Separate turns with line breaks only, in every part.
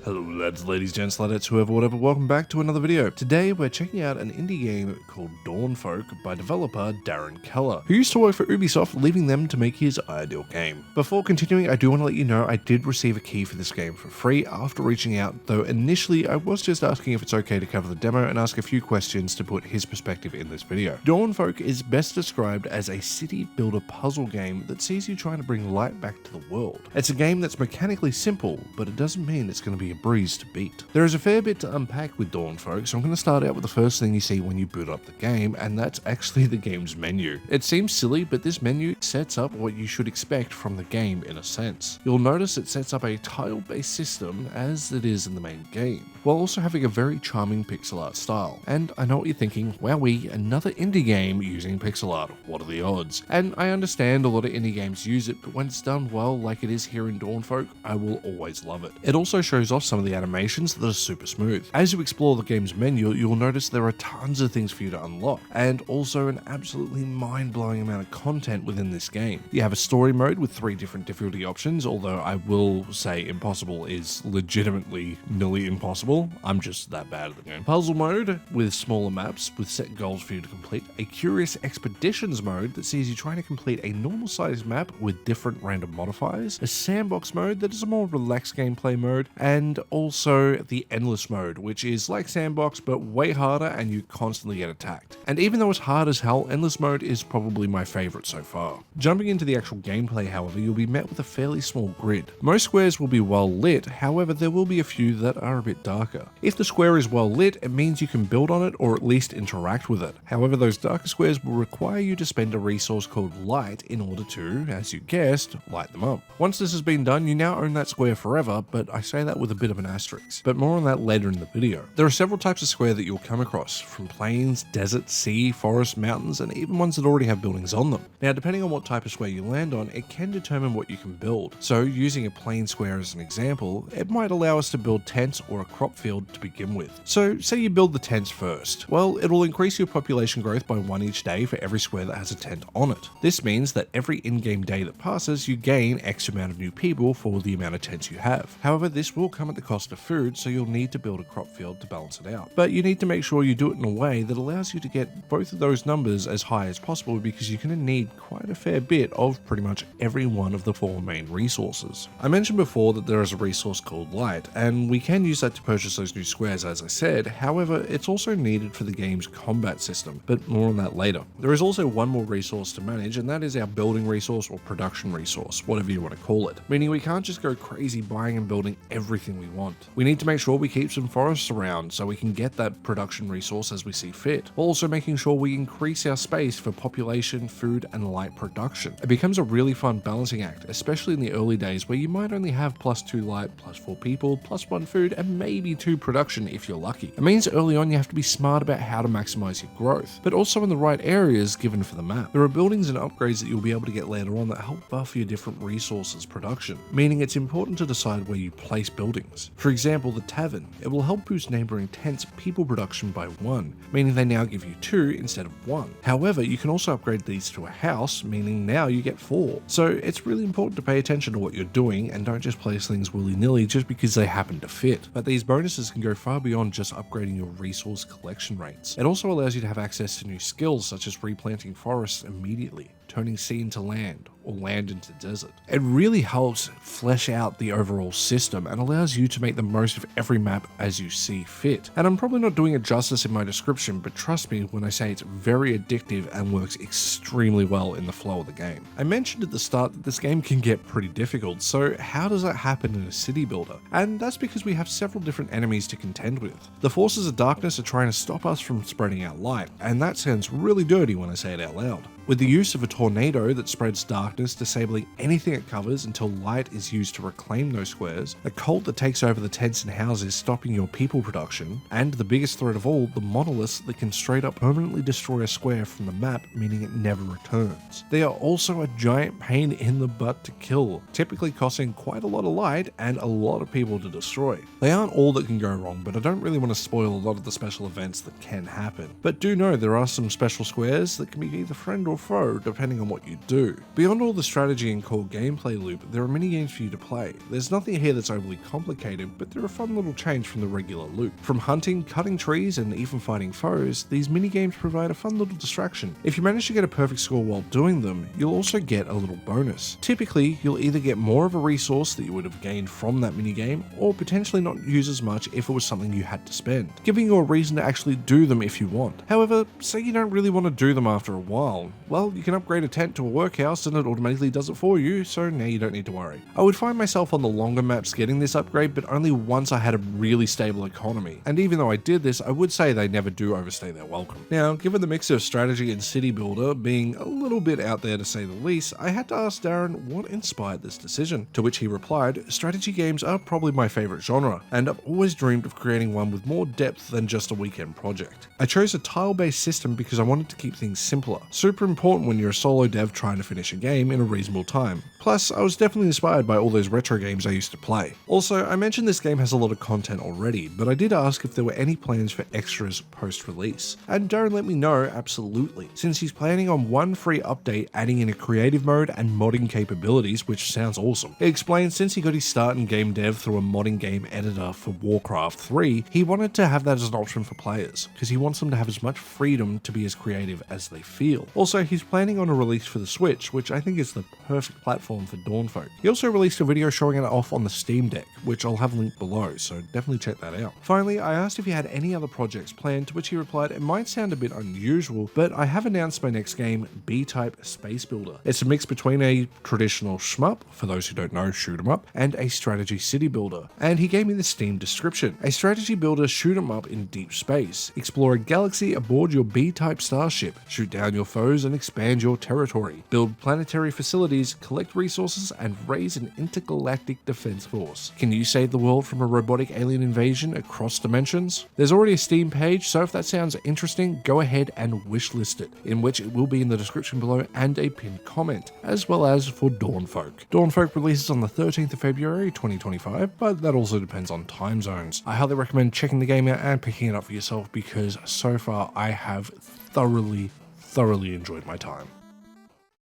Hello lads, ladies, gents, ladetts, whoever, whatever, welcome back to another video. Today we're checking out an indie game called Dawnfolk by developer Darenn, who used to work for Ubisoft, leaving them to make his ideal game. Before continuing, I do want to let you know I did receive a key for this game for free after reaching out, though initially I was just asking if it's okay to cover the demo and ask a few questions to put his perspective in this video. Dawnfolk is best described as a city builder puzzle game that sees you trying to bring light back to the world. It's a game that's mechanically simple, but it doesn't mean it's going to be a breeze to beat. There is a fair bit to unpack with Dawnfolk, so I'm going to start out with the first thing you see when you boot up the game, and that's actually the game's menu. It seems silly, but this menu sets up what you should expect from the game in a sense. You'll notice it sets up a tile-based system as it is in the main game, while also having a very charming pixel art style. And I know what you're thinking, wowee, another indie game using pixel art, what are the odds? And I understand a lot of indie games use it, but when it's done well like it is here in Dawnfolk, I will always love it. It also shows off some of the animations that are super smooth. As you explore the game's menu, you'll notice there are tons of things for you to unlock, and also an absolutely mind-blowing amount of content within this game. You have a story mode with 3 different difficulty options, although I will say impossible is legitimately nearly impossible. I'm just that bad at the game. Puzzle mode with smaller maps with set goals for you to complete. A curious expeditions mode that sees you trying to complete a normal sized map with different random modifiers. A sandbox mode that is a more relaxed gameplay mode, and also the endless mode, which is like sandbox but way harder and you constantly get attacked. And even though it's hard as hell, endless mode is probably my favorite so far. Jumping into the actual gameplay, however, you'll be met with a fairly small grid. Most squares will be well lit, however there will be a few that are a bit darker. If the square is well lit, it means you can build on it or at least interact with it. However, those darker squares will require you to spend a resource called light in order to, as you guessed, light them up. Once this has been done, you now own that square forever, but I say that with a bit of an asterisk, but more on that later in the video. There are several types of square that you'll come across, from plains, desert, sea, forest, mountains, and even ones that already have buildings on them. Now, depending on what type of square you land on, it can determine what you can build. So, using a plain square as an example, it might allow us to build tents or a crop field to begin with. So, say you build the tents first. Well, it will increase your population growth by 1 each day for every square that has a tent on it. This means that every in-game day that passes, you gain X amount of new people for the amount of tents you have. However, this will come at the cost of food, so you'll need to build a crop field to balance it out. But you need to make sure you do it in a way that allows you to get both of those numbers as high as possible, because you're going to need quite a fair bit of pretty much every one of the 4 main resources. I mentioned before that there is a resource called light, and we can use that to purchase those new squares as I said. However, it's also needed for the game's combat system, but more on that later. There is also one more resource to manage, and that is our building resource or production resource, whatever you want to call it. Meaning we can't just go crazy buying and building everything we want. We need to make sure we keep some forests around so we can get that production resource as we see fit, while also making sure we increase our space for population, food, and light production. It becomes a really fun balancing act, especially in the early days where you might only have +2 light, +4 people, +1 food, and maybe 2 production if you're lucky. It means early on you have to be smart about how to maximize your growth, but also in the right areas given for the map. There are buildings and upgrades that you'll be able to get later on that help buff your different resources production, meaning it's important to decide where you place buildings. For example, the tavern. It will help boost neighboring tents' people production by 1, meaning they now give you 2 instead of 1. However, you can also upgrade these to a house, meaning now you get 4. So it's really important to pay attention to what you're doing and don't just place things willy-nilly just because they happen to fit. But these bonuses can go far beyond just upgrading your resource collection rates. It also allows you to have access to new skills such as replanting forests immediately, turning sea into land, or land into desert. It really helps flesh out the overall system and allows you to make the most of every map as you see fit. And I'm probably not doing it justice in my description, but trust me when I say it's very addictive and works extremely well in the flow of the game. I mentioned at the start that this game can get pretty difficult, so how does that happen in a city builder? And that's because we have several different enemies to contend with. The forces of darkness are trying to stop us from spreading out light, and that sounds really dirty when I say it out loud. With the use of a tornado that spreads darkness, disabling anything it covers until light is used to reclaim those squares, a cult that takes over the tents and houses, stopping your people production, and the biggest threat of all, the monoliths that can straight up permanently destroy a square from the map, meaning it never returns. They are also a giant pain in the butt to kill, typically costing quite a lot of light and a lot of people to destroy. They aren't all that can go wrong, but I don't really want to spoil a lot of the special events that can happen. But do know there are some special squares that can be either friend or or throw depending on what you do. Beyond all the strategy and core gameplay loop, there are many games for you to play. There's nothing here that's overly complicated, but they're a fun little change from the regular loop. From hunting, cutting trees, and even fighting foes, these mini games provide a fun little distraction. If you manage to get a perfect score while doing them, you'll also get a little bonus. Typically, you'll either get more of a resource that you would have gained from that minigame, or potentially not use as much if it was something you had to spend, giving you a reason to actually do them if you want. However, say you don't really want to do them after a while, well, you can upgrade a tent to a workhouse and it automatically does it for you, so now you don't need to worry. I would find myself on the longer maps getting this upgrade, but only once I had a really stable economy, and even though I did this, I would say they never do overstay their welcome. Now, given the mix of strategy and city builder being a little bit out there to say the least, I had to ask Darenn what inspired this decision, to which he replied, strategy games are probably my favourite genre, and I've always dreamed of creating one with more depth than just a weekend project. I chose a tile-based system because I wanted to keep things simpler, super important when you're a solo dev trying to finish a game in a reasonable time. Plus, I was definitely inspired by all those retro games I used to play. Also, I mentioned this game has a lot of content already, but I did ask if there were any plans for extras post-release, and Darenn let me know absolutely, since he's planning on one free update adding in a creative mode and modding capabilities, which sounds awesome. He explained since he got his start in game dev through a modding game editor for Warcraft 3, he wanted to have that as an option for players, because he wants them to have as much freedom to be as creative as they feel. Also, he's planning on a release for the Switch, which I think is the perfect platform for Dawnfolk. He also released a video showing it off on the Steam Deck, which I'll have linked below, so definitely check that out. Finally, I asked if he had any other projects planned, to which he replied, it might sound a bit unusual, but I have announced my next game, B-Type Space Builder. It's a mix between a traditional shmup, for those who don't know, shoot 'em up, and a strategy city builder. And he gave me the Steam description. A strategy builder shoot 'em up in deep space. Explore a galaxy aboard your B-Type starship, shoot down your foes and expand your territory. Build planetary facilities, collect resources, and raise an intergalactic defense force. Can you save the world from a robotic alien invasion across dimensions? There's already a Steam page, so if that sounds interesting, go ahead and wishlist it, in which it will be in the description below and a pinned comment, as well as for Dawnfolk. Dawnfolk releases on the 13th of February 2025, but that also depends on time zones. I highly recommend checking the game out and picking it up for yourself because so far I have thoroughly enjoyed my time.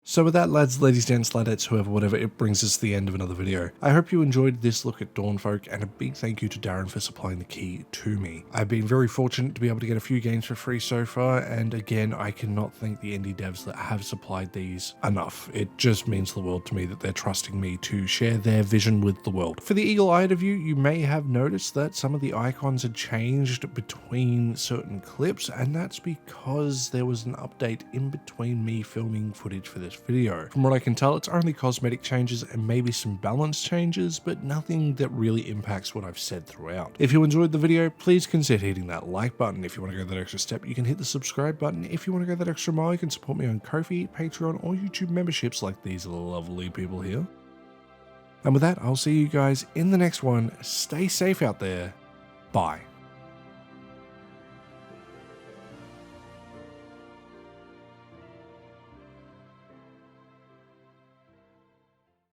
So with that, lads, ladies, gents, ladetts, whoever, whatever, it brings us to the end of another video. I hope you enjoyed this look at Dawnfolk, and a big thank you to Darenn for supplying the key to me. I've been very fortunate to be able to get a few games for free so far, and again, I cannot thank the indie devs that have supplied these enough. It just means the world to me that they're trusting me to share their vision with the world. For the eagle-eyed of you, you may have noticed that some of the icons had changed between certain clips, and that's because there was an update in between me filming footage for this video. From what I can tell, it's only cosmetic changes and maybe some balance changes, but nothing that really impacts what I've said throughout. If you enjoyed the video, please consider hitting that like button. If you want to go that extra step, you can hit the subscribe button. If you want to go that extra mile, you can support me on Ko-fi, Patreon, or YouTube memberships like these lovely people here. And with that, I'll see you guys in the next one. Stay safe out there. Bye.